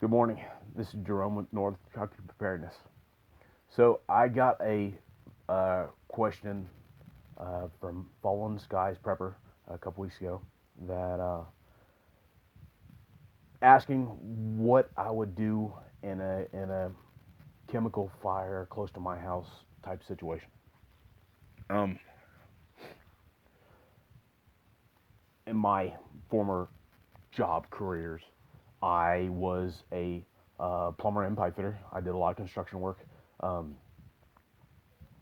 Good morning. This is Jerome with North Kentucky Preparedness. So I got a question from Fallen Skies Prepper a couple weeks ago that asking what I would do in a chemical fire close to my house type situation. Um, in my former job careers, I was a plumber and pipe fitter. I did a lot of construction work. Um,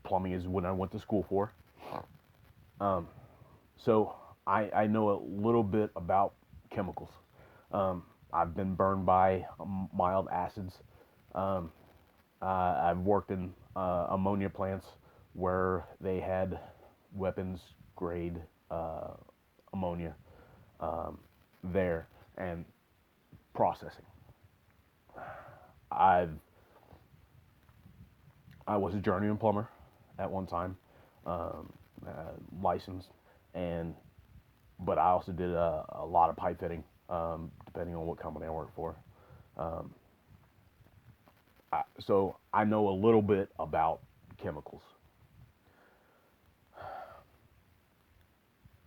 Plumbing is what I went to school for. Um, So I know a little bit about chemicals. I've been burned by mild acids. Um, I've worked in ammonia plants where they had weapons grade uh, ammonia um, there and processing. I've I was a journeyman plumber at one time, um, licensed, and but I also did a lot of pipe fitting, depending on what company I worked for. Um, so I know a little bit about chemicals.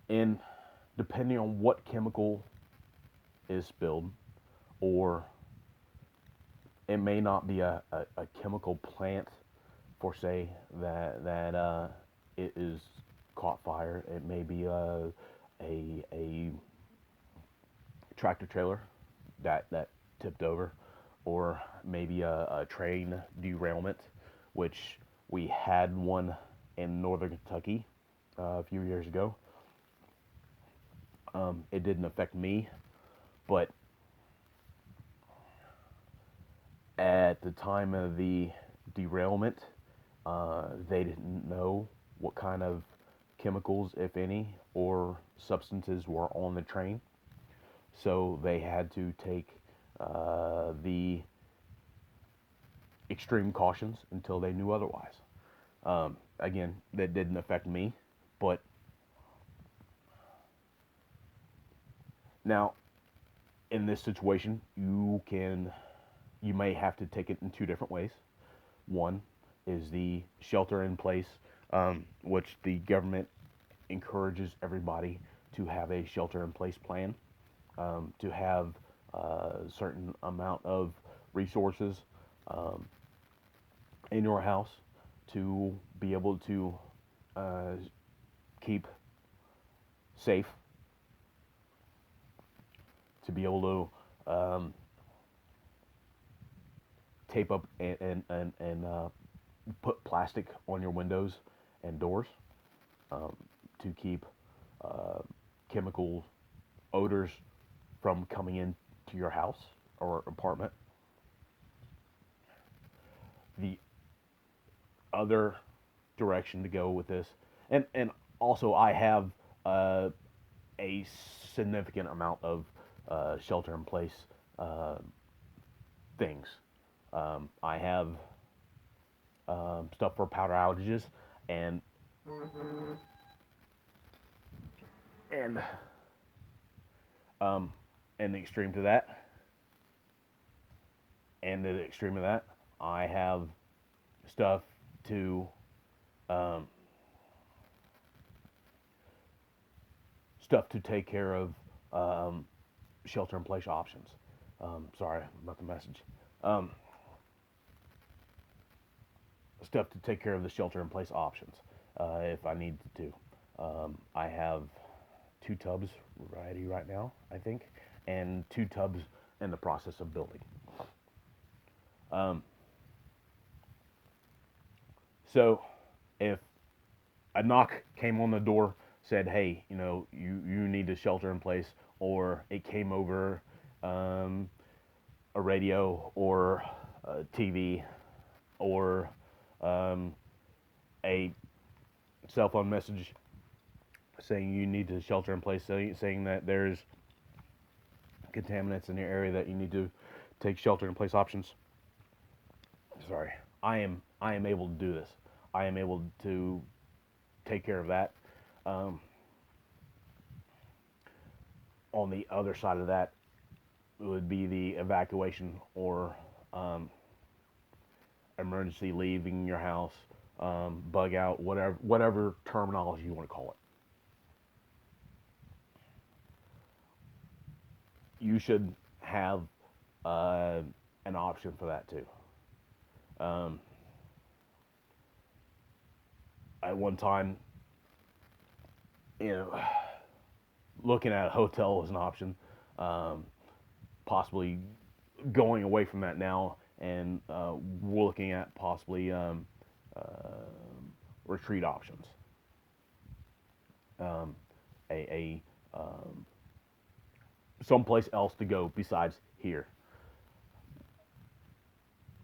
And depending on what chemical is spilled, or it may not be a chemical plant for say that it is caught fire. It may be a tractor trailer that tipped over, or maybe a train derailment, which we had one in northern Kentucky a few years ago. It didn't affect me, but at the time of the derailment, they didn't know what kind of chemicals, if any, or substances were on the train. So they had to take the extreme cautions until they knew otherwise. Again, that didn't affect me, but now in this situation, you may have to take it in two different ways. One is the shelter in place, which the government encourages everybody to have a shelter in place plan, to have a certain amount of resources um, in your house to be able to uh, keep safe, to be able to tape up and put plastic on your windows and doors um, to keep uh, chemical odors from coming into your house or apartment. The other direction to go with this, and also I have uh, a significant amount of shelter in place uh, things. I have stuff for powder outages, and and um, and the extreme to that, and the extreme of that, I have stuff to um, take care of um, shelter in place options. Sorry about the message. Um, Stuff to take care of the shelter in place options if I need to. I have two tubs ready right now, I think, and two tubs in the process of building. Um, so if a knock came on the door, said, "Hey, you need a shelter in place," or it came over um, a radio or a TV or um, a cell phone message saying you need to shelter in place, saying that there's contaminants in your area that you need to take shelter in place options. Sorry, I am able to do this. I am able to take care of that. Um, on the other side of that, would be the evacuation or emergency leaving your house, bug out, whatever terminology you want to call it. You should have uh, an option for that too. Um, at one time, you know, looking at a hotel was an option. Um, Possibly going away from that now and looking at possibly retreat options. Um, a someplace else to go besides here.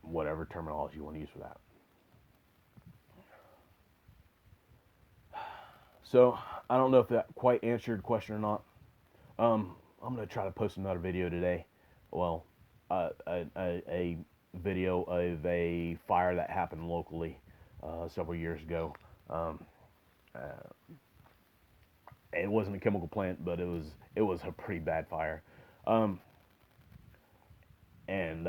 Whatever terminology you want to use for that. So I don't know if that quite answered your question or not. I'm gonna try to post another video today. Well, a video of a fire that happened locally several years ago. Um, uh, it wasn't a chemical plant, but it was a pretty bad fire. Um, and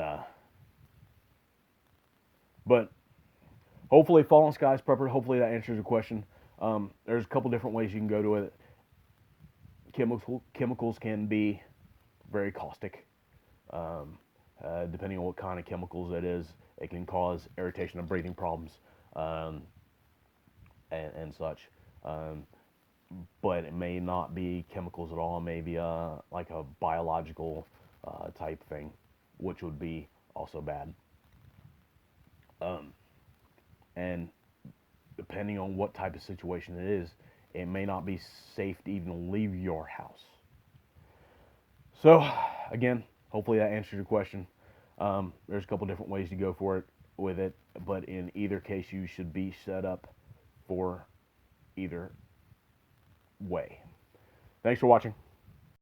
but hopefully, Fallen Skies Prepper. Hopefully that answers your question. There's a couple different ways you can go to it. Chemicals can be very caustic. Um, Depending on what kind of chemicals it is, it can cause irritation and breathing problems um, and such. Um, but it may not be chemicals at all. It may be like a biological type thing, which would be also bad. Um, and depending on what type of situation it is, it may not be safe to even leave your house. So, again, hopefully that answers your question. There's a couple different ways to go for it with it, but in either case, you should be set up for either way. Thanks for watching.